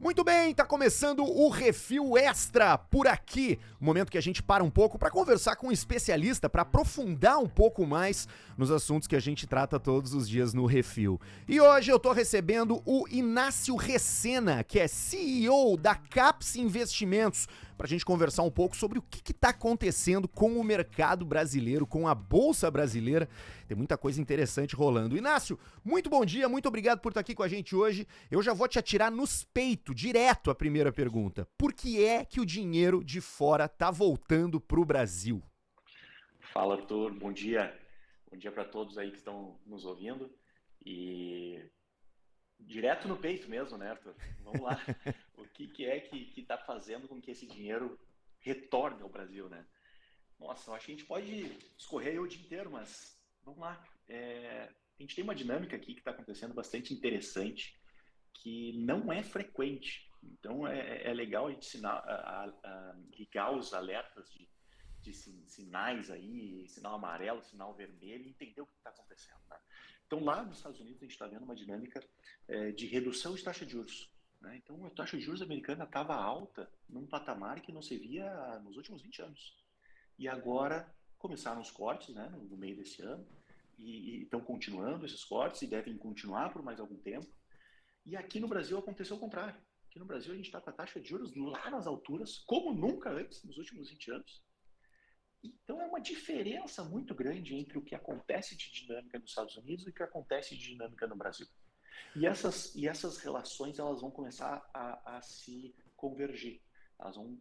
Muito bem, tá começando o Refil Extra por aqui. Momento que a gente para um pouco para conversar com um especialista, para aprofundar um pouco mais nos assuntos que a gente trata todos os dias no Refil. E hoje eu tô recebendo o Inácio Recena, que é CEO da Caps Investimentos, pra gente conversar um pouco sobre o que tá acontecendo com o mercado brasileiro, com a Bolsa Brasileira. Tem muita coisa interessante rolando. Inácio, muito bom dia, muito obrigado por estar aqui com a gente hoje. Eu já vou te atirar nos peitos, direto a primeira pergunta. Por que é que o dinheiro de fora tá voltando pro Brasil? Fala, Arthur. Bom dia. Bom dia para todos aí que estão nos ouvindo. E direto no peito mesmo, né, Arthur? Vamos lá. O que é que está fazendo com que esse dinheiro retorne ao Brasil, né? Nossa, eu acho que a gente pode escorrer aí o dia inteiro, mas vamos lá. A gente tem uma dinâmica aqui que está acontecendo bastante interessante, que não é frequente. Então é legal a gente ligar os alertas de sinais aí, sinal amarelo, sinal vermelho, e entender o que está acontecendo. Né? Então, lá nos Estados Unidos, a gente está vendo uma dinâmica de redução de taxa de juros. Né? Então, a taxa de juros americana estava alta num patamar que não se via nos últimos 20 anos. E agora começaram os cortes, né, no meio desse ano, e estão continuando esses cortes e devem continuar por mais algum tempo. E aqui no Brasil aconteceu o contrário. Aqui no Brasil a gente está com a taxa de juros lá nas alturas, como nunca antes, nos últimos 20 anos. Então é uma diferença muito grande entre o que acontece de dinâmica nos Estados Unidos e o que acontece de dinâmica no Brasil. E essas relações elas vão começar a se convergir, elas vão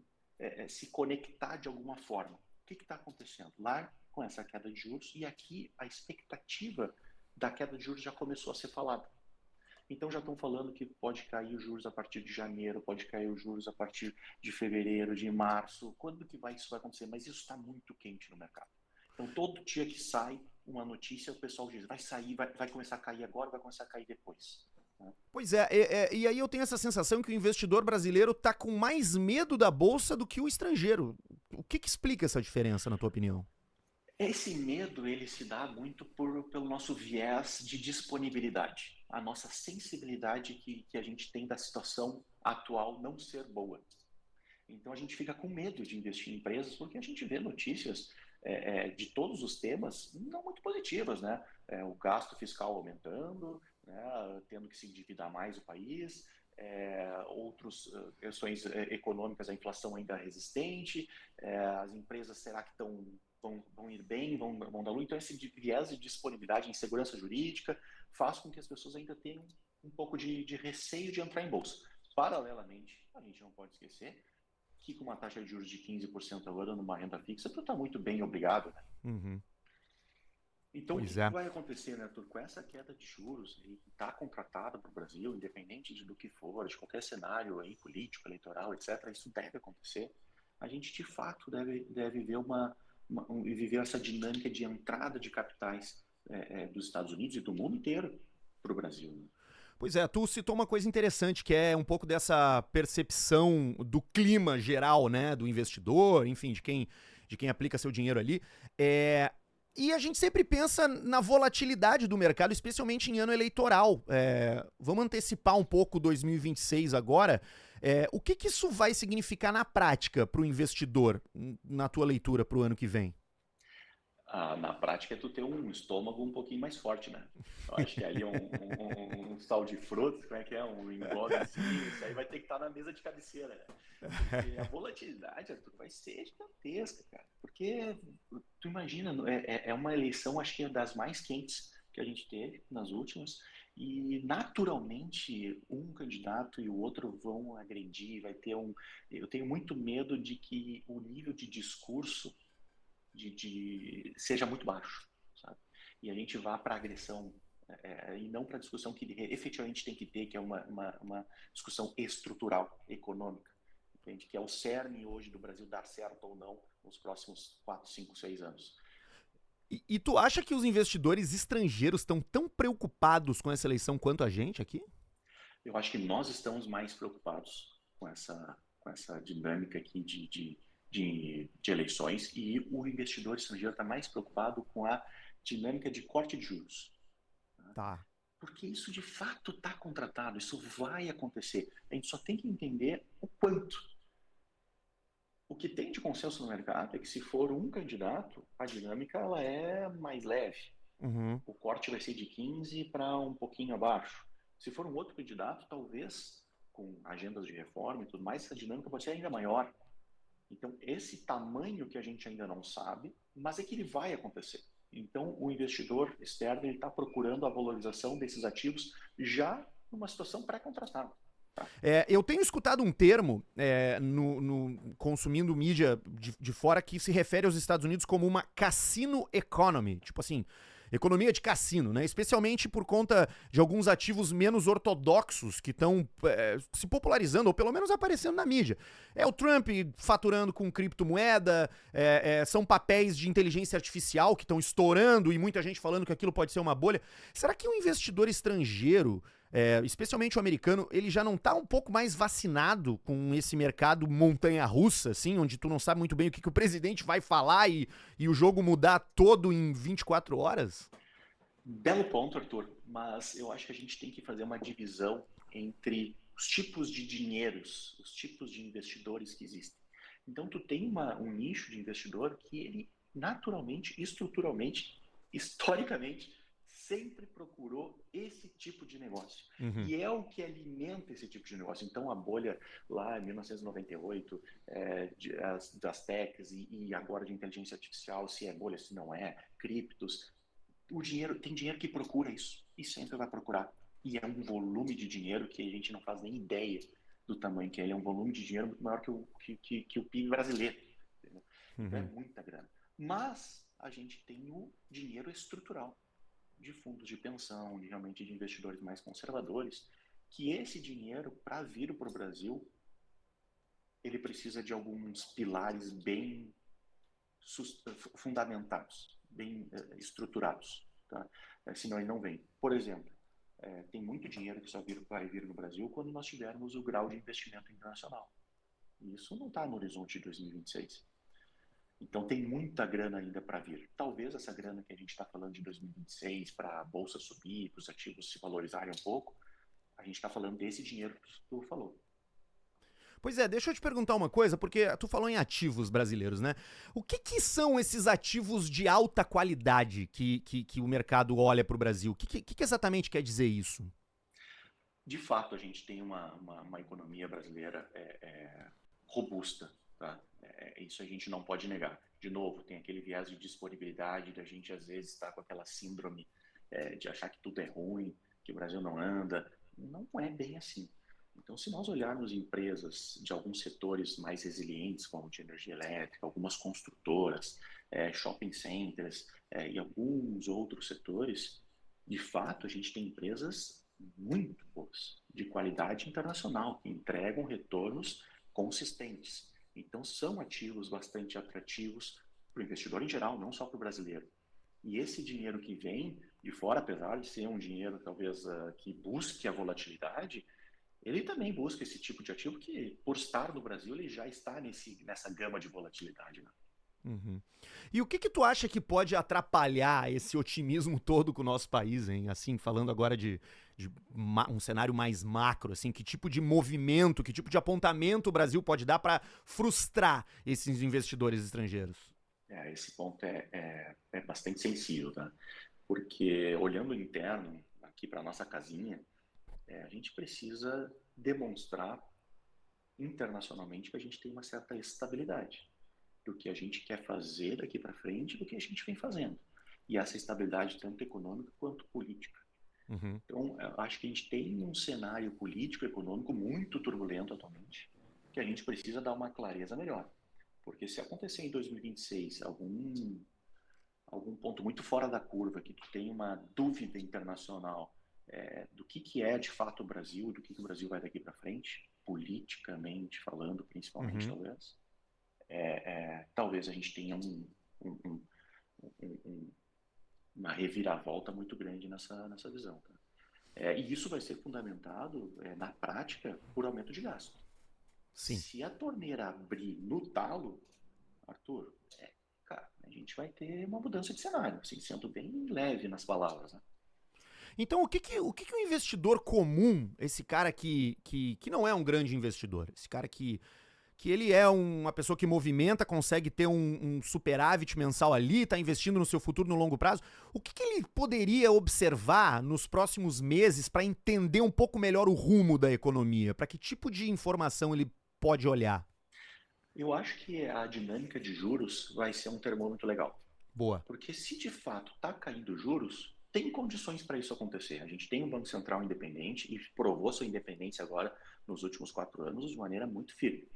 se conectar de alguma forma. O que está acontecendo? Lá, com essa queda de juros, e aqui a expectativa da queda de juros já começou a ser falada. Então já estão falando que pode cair os juros a partir de janeiro, pode cair os juros a partir de fevereiro, de março. Quando que isso vai acontecer? Mas isso está muito quente no mercado. Então todo dia que sai uma notícia, o pessoal diz, vai sair, vai começar a cair agora, vai começar a cair depois. Né? Pois é, e aí eu tenho essa sensação que o investidor brasileiro tá com mais medo da Bolsa do que o estrangeiro. O que explica essa diferença, na tua opinião? Esse medo ele se dá muito pelo nosso viés de disponibilidade, a nossa sensibilidade que a gente tem da situação atual não ser boa. Então a gente fica com medo de investir em empresas porque a gente vê notícias de todos os temas não muito positivas, né? O gasto fiscal aumentando, né? Tendo que se endividar mais o país, outras questões econômicas, a inflação ainda resistente, as empresas será que vão ir bem, vão dar lucro? Então esse viés de disponibilidade em segurança jurídica faz com que as pessoas ainda tenham um pouco de receio de entrar em bolsa. Paralelamente, a gente não pode esquecer que com uma taxa de juros de 15% ao ano numa renda fixa, tu está muito bem, obrigado. Né? Uhum. Então, o Pois que é. vai acontecer, né, Arthur? Com essa queda de juros que está contratada para o Brasil, independente do que for, de qualquer cenário aí, político, eleitoral, etc., isso deve acontecer. A gente, de fato, deve ver viver essa dinâmica de entrada de capitais dos Estados Unidos e do mundo inteiro para o Brasil. Né? Pois é, tu citou uma coisa interessante, que é um pouco dessa percepção do clima geral, né, do investidor, enfim, de quem aplica seu dinheiro ali. E a gente sempre pensa na volatilidade do mercado, especialmente em ano eleitoral. Vamos antecipar um pouco 2026 agora. O que isso vai significar na prática para o investidor, na tua leitura para o ano que vem? Na prática, é tu ter um estômago um pouquinho mais forte, né? Eu acho que ali um sal de frutas, como é que é? Um englomezinho, isso aí vai ter que estar na mesa de cabeceira, né? Porque a volatilidade, Arthur, vai ser gigantesca, cara. Porque tu imagina, é uma eleição, acho que é das mais quentes que a gente teve nas últimas, e naturalmente um candidato e o outro vão agredir, vai ter um. Eu tenho muito medo de que o nível de discurso seja muito baixo, sabe? E a gente vá para a agressão e não para a discussão que efetivamente tem que ter, que é uma discussão estrutural, econômica, entende? Que é o cerne hoje do Brasil dar certo ou não nos próximos 4, 5, 6 anos. E tu acha que os investidores estrangeiros estão tão preocupados com essa eleição quanto a gente aqui? Eu acho que nós estamos mais preocupados com essa dinâmica aqui de eleições e o investidor estrangeiro está mais preocupado com a dinâmica de corte de juros. Né? Tá. porque isso de fato está contratado, isso vai acontecer. A gente só tem que entender o quanto. O que tem de consenso no mercado é que se for um candidato, a dinâmica ela é mais leve. Uhum. O corte vai ser de 15 para um pouquinho abaixo. Se for um outro candidato, talvez com agendas de reforma e tudo mais, essa dinâmica pode ser ainda maior. Então, esse tamanho que a gente ainda não sabe, mas é que ele vai acontecer. Então, o investidor externo está procurando a valorização desses ativos já numa situação pré-contratada. Tá? Eu tenho escutado um termo consumindo mídia de fora que se refere aos Estados Unidos como uma cassino economy. Tipo assim, economia de cassino, né? Especialmente por conta de alguns ativos menos ortodoxos que estão se popularizando, ou pelo menos aparecendo na mídia. É o Trump faturando com criptomoeda, são papéis de inteligência artificial que estão estourando e muita gente falando que aquilo pode ser uma bolha. Será que o investidor estrangeiro, especialmente o americano, ele já não tá um pouco mais vacinado com esse mercado montanha-russa, assim, onde tu não sabe muito bem o que o presidente vai falar e o jogo mudar todo em 24 horas? Belo ponto, Arthur, mas eu acho que a gente tem que fazer uma divisão entre os tipos de dinheiros, os tipos de investidores que existem. Então, tu tem um nicho de investidor que ele naturalmente, estruturalmente, historicamente, sempre procurou esse tipo de negócio. Uhum. E é o que alimenta esse tipo de negócio. Então, a bolha lá em 1998, das techs e agora de inteligência artificial, se é bolha, se não é, criptos, tem dinheiro que procura isso e sempre vai procurar. E é um volume de dinheiro que a gente não faz nem ideia do tamanho que é. Ele é um volume de dinheiro muito maior que o PIB brasileiro. Entendeu? Então é Uhum. muita grana. Mas a gente tem o dinheiro estrutural de fundos de pensão, realmente de investidores mais conservadores, que esse dinheiro, para vir para o Brasil, ele precisa de alguns pilares bem fundamentados, bem estruturados, tá? Senão ele não vem. Por exemplo, tem muito dinheiro que só vai vir no Brasil quando nós tivermos o grau de investimento internacional. E isso não está no horizonte de 2026. Então tem muita grana ainda para vir. Talvez essa grana que a gente está falando de 2026 para a bolsa subir, para os ativos se valorizarem um pouco, a gente está falando desse dinheiro que tu falou. Pois é, deixa eu te perguntar uma coisa, porque tu falou em ativos brasileiros, né? O que são esses ativos de alta qualidade que o mercado olha para o Brasil? O que exatamente quer dizer isso? De fato, a gente tem uma economia brasileira robusta, tá? Isso a gente não pode negar. De novo, tem aquele viés de disponibilidade da gente às vezes estar com aquela síndrome de achar que tudo é ruim, que o Brasil não anda. Não é bem assim. Então, se nós olharmos empresas de alguns setores mais resilientes, como de energia elétrica, algumas construtoras, shopping centers e alguns outros setores, de fato, a gente tem empresas muito boas, de qualidade internacional, que entregam retornos consistentes. Então, são ativos bastante atrativos para o investidor em geral, não só para o brasileiro. E esse dinheiro que vem de fora, apesar de ser um dinheiro talvez que busque a volatilidade, ele também busca esse tipo de ativo que, por estar no Brasil, ele já está nessa gama de volatilidade. Né? Uhum. E o que tu acha que pode atrapalhar esse otimismo todo com o nosso país, hein? Assim, falando agora de um cenário mais macro, assim, que tipo de movimento, que tipo de apontamento o Brasil pode dar para frustrar esses investidores estrangeiros? Esse ponto é bastante sensível, tá? Porque olhando o interno, aqui para nossa casinha, a gente precisa demonstrar internacionalmente que a gente tem uma certa estabilidade do que a gente quer fazer daqui para frente, do que a gente vem fazendo. E essa estabilidade tanto econômica quanto política. Uhum. Então, eu acho que a gente tem um cenário político e econômico muito turbulento atualmente, que a gente precisa dar uma clareza melhor. Porque se acontecer em 2026 algum ponto muito fora da curva, que tu tem uma dúvida internacional do que é de fato o Brasil, do que o Brasil vai daqui para frente, politicamente falando, principalmente, Uhum. talvez, talvez a gente tenha um, um, uma reviravolta muito grande nessa visão. Tá? E isso vai ser fundamentado, na prática, por aumento de gasto. Sim. Se a torneira abrir no talo, Arthur, cara, a gente vai ter uma mudança de cenário, assim, sendo bem leve nas palavras. Né? Então, o que um investidor comum, esse cara que não é um grande investidor, esse cara que ele é uma pessoa que movimenta, consegue ter um superávit mensal ali, está investindo no seu futuro no longo prazo, o que ele poderia observar nos próximos meses para entender um pouco melhor o rumo da economia? Para que tipo de informação ele pode olhar? Eu acho que a dinâmica de juros vai ser um termômetro legal. Boa. Porque se de fato está caindo juros, tem condições para isso acontecer. A gente tem um Banco Central independente e provou sua independência agora nos últimos 4 anos de maneira muito firme.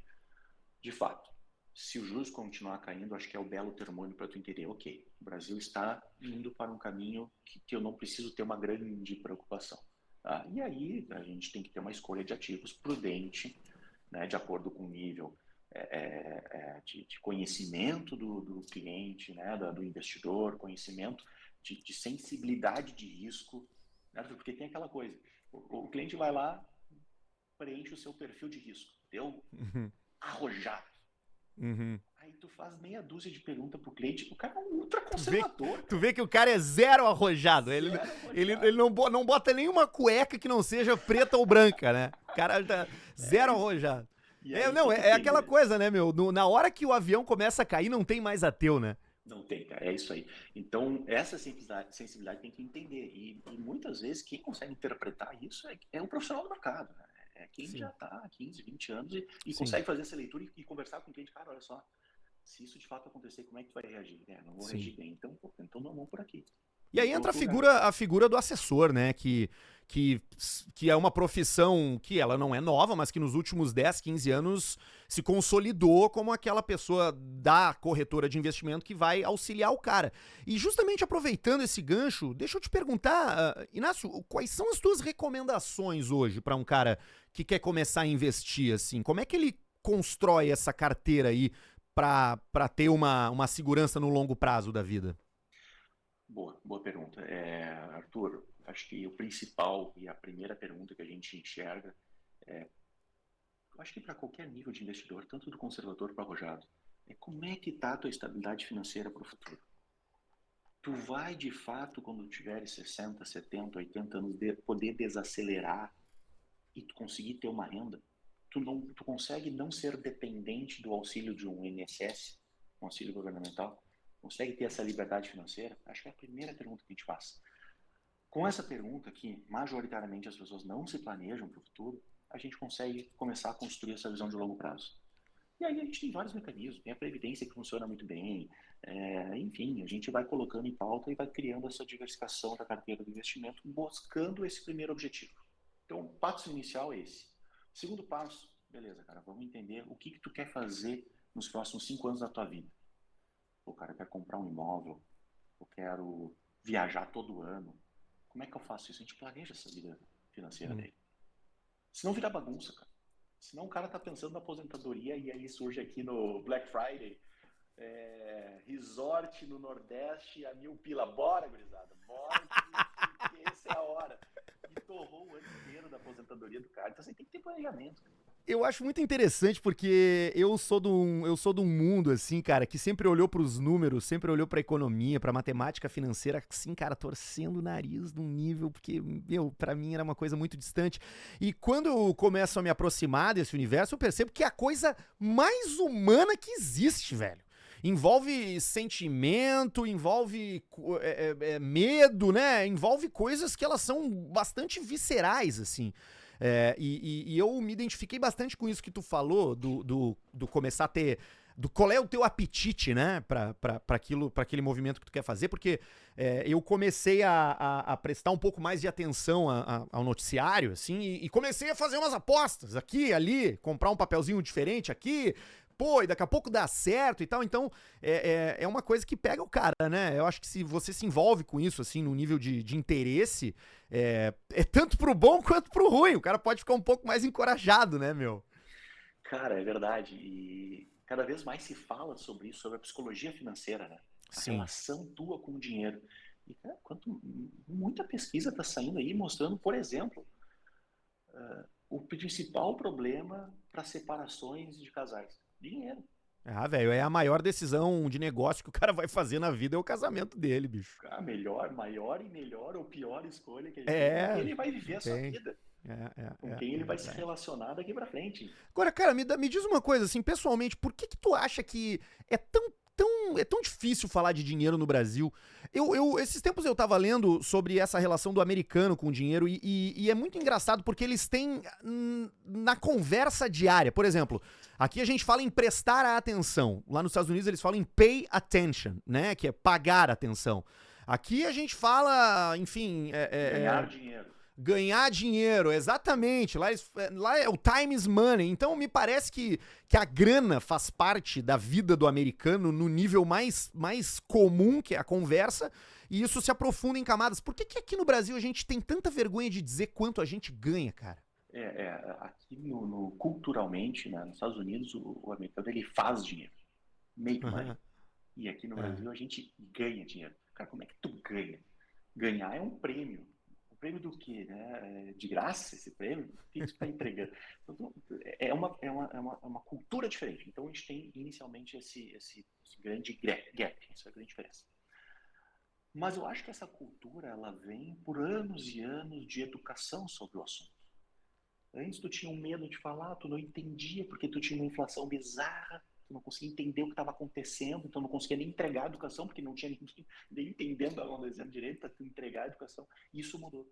De fato, se os juros continuar caindo, acho que é o belo termômetro para tu entender, ok, o Brasil está indo para um caminho que eu não preciso ter uma grande preocupação. Tá? E aí a gente tem que ter uma escolha de ativos prudente, né, de acordo com o nível de conhecimento do cliente, né, do investidor, conhecimento de sensibilidade de risco, né, porque tem aquela coisa, o cliente vai lá, preenche o seu perfil de risco, deu Uhum, arrojado. uhum. Aí tu faz meia dúzia de perguntas pro cliente, o cara é um ultra Tu vê, conservador, tu cara. vê que o cara é zero arrojado. Ele, Zero ele, arrojado. ele não bota nenhuma cueca que não seja preta ou branca, né? O cara tá zero É, arrojado. e É, aí, o não, que que é tem, aquela né? coisa, né, meu? Na hora que o avião começa a cair, não tem mais ateu, né? Não tem, cara, é isso aí. Então, essa sensibilidade tem que entender. E muitas vezes, quem consegue interpretar isso é um profissional do mercado, né? É quem já Sim, está há 15, 20 anos e sim, consegue fazer essa leitura e conversar com o cliente. Cara, olha só, se isso de fato acontecer, como é que tu vai reagir? Não vou sim. reagir bem. Então não vamos por aqui. E aí Vamos para entra outro lugar. a figura do assessor, né? Que, que é uma profissão que ela não é nova, mas que nos últimos 10, 15 anos se consolidou como aquela pessoa da corretora de investimento que vai auxiliar o cara. E justamente aproveitando esse gancho, deixa eu te perguntar, Inácio, quais são as tuas recomendações hoje para um cara que quer começar a investir assim? Como é que ele constrói essa carteira aí para ter uma segurança no longo prazo da vida? Boa pergunta. Arthur, acho que o principal e a primeira pergunta que a gente enxerga, eu acho que para qualquer nível de investidor, tanto do conservador para arrojado, é como é que está a tua estabilidade financeira para o futuro. Tu vai, de fato, quando tiveres 60, 70, 80 anos, poder desacelerar e tu conseguir ter uma renda? Tu consegue não ser dependente do auxílio de um INSS, um auxílio governamental? Consegue ter essa liberdade financeira? Acho que é a primeira pergunta que a gente faz. Com essa pergunta, que majoritariamente as pessoas não se planejam para o futuro, a gente consegue começar a construir essa visão de longo prazo. E aí a gente tem vários mecanismos, tem a Previdência que funciona muito bem, enfim, a gente vai colocando em pauta e vai criando essa diversificação da carteira de investimento, buscando esse primeiro objetivo. Então, o passo inicial é esse. Segundo passo, beleza, cara, vamos entender o que tu quer fazer nos próximos 5 anos da tua vida. O cara quer comprar um imóvel, eu quero viajar todo ano. Como é que eu faço isso? A gente planeja essa vida financeira Hum. dele. Senão vira bagunça, cara. Senão o cara tá pensando na aposentadoria e aí surge aqui no Black Friday, resort no Nordeste a 1.000 pila. Bora, gurizada, bora que essa é a hora. E torrou o ano inteiro da aposentadoria do cara. Então você tem que ter planejamento. Eu acho muito interessante porque eu sou de um mundo, assim, cara, que sempre olhou pros números, sempre olhou pra economia, pra matemática financeira, assim, cara, torcendo o nariz num nível, porque, meu, pra mim era uma coisa muito distante. E quando eu começo a me aproximar desse universo, eu percebo que é a coisa mais humana que existe, velho. Envolve sentimento, envolve medo, né? Envolve coisas que elas são bastante viscerais, assim. E eu me identifiquei bastante com isso que tu falou, do começar a ter. Do qual é o teu apetite, né, pra aquele movimento que tu quer fazer, porque eu comecei a prestar um pouco mais de atenção ao noticiário, assim, e comecei a fazer umas apostas aqui, ali, comprar um papelzinho diferente aqui, pô, e daqui a pouco dá certo e tal. Então, é uma coisa que pega o cara, né? Eu acho que se você se envolve com isso, assim, no nível de interesse, é tanto pro bom quanto pro ruim. O cara pode ficar um pouco mais encorajado, né, meu? Cara, é verdade. E cada vez mais se fala sobre isso, sobre a psicologia financeira, né? A Sim. relação tua com o dinheiro. E, cara, muita pesquisa está saindo aí mostrando, por exemplo, o principal problema para separações de casais: dinheiro. Ah, velho, é a maior decisão de negócio que o cara vai fazer na vida é o casamento dele, bicho. A melhor, maior e melhor ou pior escolha que ele tem, com quem É, ele vai viver não a sua tem. vida, com quem É ele vai se verdade. relacionar daqui pra frente. Agora, cara, me diz uma coisa, assim, pessoalmente, por que que tu acha que é tão difícil falar de dinheiro no Brasil? Esses tempos eu tava lendo sobre essa relação do americano com o dinheiro e é muito engraçado porque eles têm na conversa diária, por exemplo, aqui a gente fala em prestar a atenção, lá nos Estados Unidos eles falam em pay attention, né, que é pagar atenção. Aqui a gente fala, enfim, Ganhar dinheiro. ganhar dinheiro, exatamente. Lá é o time is money. Então me parece que a grana faz parte da vida do americano no nível mais comum, que é a conversa, e isso se aprofunda em camadas. Por que aqui no Brasil a gente tem tanta vergonha de dizer quanto a gente ganha, cara? Aqui culturalmente, né, nos Estados Unidos, o americano ele faz dinheiro, make money. Uhum. E aqui no É. Brasil a gente ganha dinheiro. Cara, como é que tu ganha? Ganhar é um prêmio. Um prêmio do quê? Né? De graça esse prêmio? O que tu está entregando? Então, é uma cultura diferente. Então a gente tem inicialmente esse grande gap, essa grande diferença. Mas eu acho que essa cultura ela vem por anos e anos de educação sobre o assunto. Antes tu tinha um medo de falar, tu não entendia porque tu tinha uma inflação bizarra, tu não conseguia entender o que estava acontecendo, então não conseguia nem entregar a educação, porque não tinha ninguém nem entendendo o que estava acontecendo direito para tu entregar a educação. Isso mudou.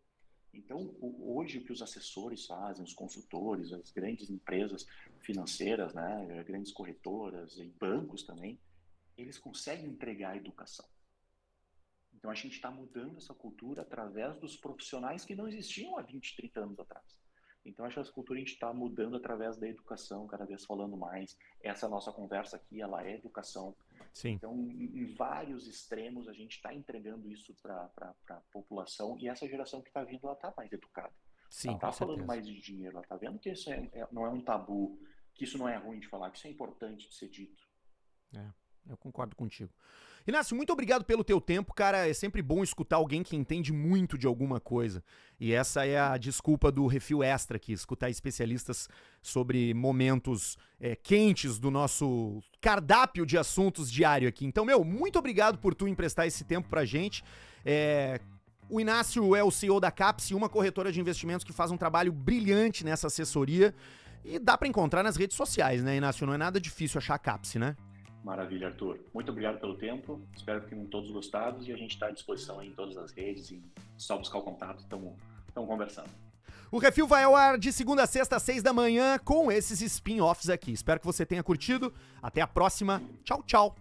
Então, hoje o que os assessores fazem, os consultores, as grandes empresas financeiras, né, grandes corretoras e bancos também, eles conseguem entregar a educação. Então a gente está mudando essa cultura através dos profissionais que não existiam há 20, 30 anos atrás. Então, acho que essa cultura a gente está mudando através da educação, cada vez falando mais. Essa nossa conversa aqui, ela é educação. Sim. Então, em vários extremos, a gente está entregando isso para a população e essa geração que está vindo, ela está mais educada. Sim, Ela está com falando certeza. mais de dinheiro, ela está vendo que isso não é um tabu, que isso não é ruim de falar, que isso é importante de ser dito. Eu concordo contigo. Inácio, muito obrigado pelo teu tempo, cara. É sempre bom escutar alguém que entende muito de alguma coisa. E essa é a desculpa do Refil Extra aqui, escutar especialistas sobre momentos quentes do nosso cardápio de assuntos diário aqui. Então, muito obrigado por tu emprestar esse tempo pra gente. O Inácio é o CEO da Capsi, uma corretora de investimentos que faz um trabalho brilhante nessa assessoria. E dá pra encontrar nas redes sociais, né, Inácio? Não é nada difícil achar a Capsi, né? Maravilha, Arthur. Muito obrigado pelo tempo. Espero que tenham todos gostados e a gente está à disposição em todas as redes e só buscar o contato, estamos conversando. O Refil vai ao ar de segunda a sexta, às 6 da manhã, com esses spin-offs aqui. Espero que você tenha curtido. Até a próxima. Tchau, tchau.